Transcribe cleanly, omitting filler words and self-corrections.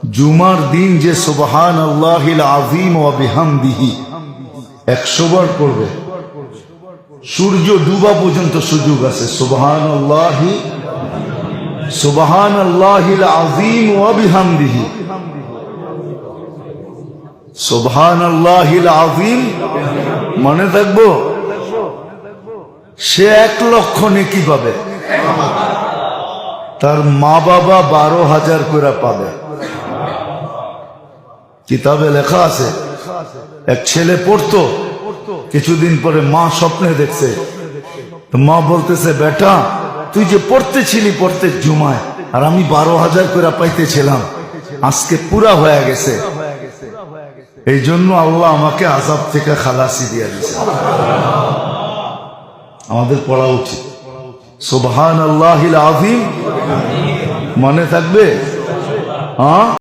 জুমার দিন যে সুবহানাল্লাহিল আযীম ওয়া বিহামদিহি 100 বার পড়বে, সূর্য ডুবা পর্যন্ত সুযোগ আছে। সুবহানাল্লাহিল আযীম ওয়া বিহামদিহি, সুবহানাল্লাহিল আযীম মনে থাকবো, সে 1 লক্ষ নেকি পাবে, তার মা বাবা 12,000 করে পাবে। কিতাবে লেখা আছে, এক ছেলে পড়তো, কিছুদিন পরে মা স্বপ্নে দেখছে, তো মা বলতেছে, বেটা তুই যে পড়তেছিলি প্রত্যেক জুমায়, আর আমি 12,000 করে পাইতেছিলাম, আজকে পুরা হয়ে গেছে, এই জন্য আল্লাহ আমাকে আযাব থেকে খালাসি দিয়ে দিয়েছে। আমাদের পড়া উচিত সুবহানাল্লাহিল আযীম, মনে থাকবে? হ্যাঁ।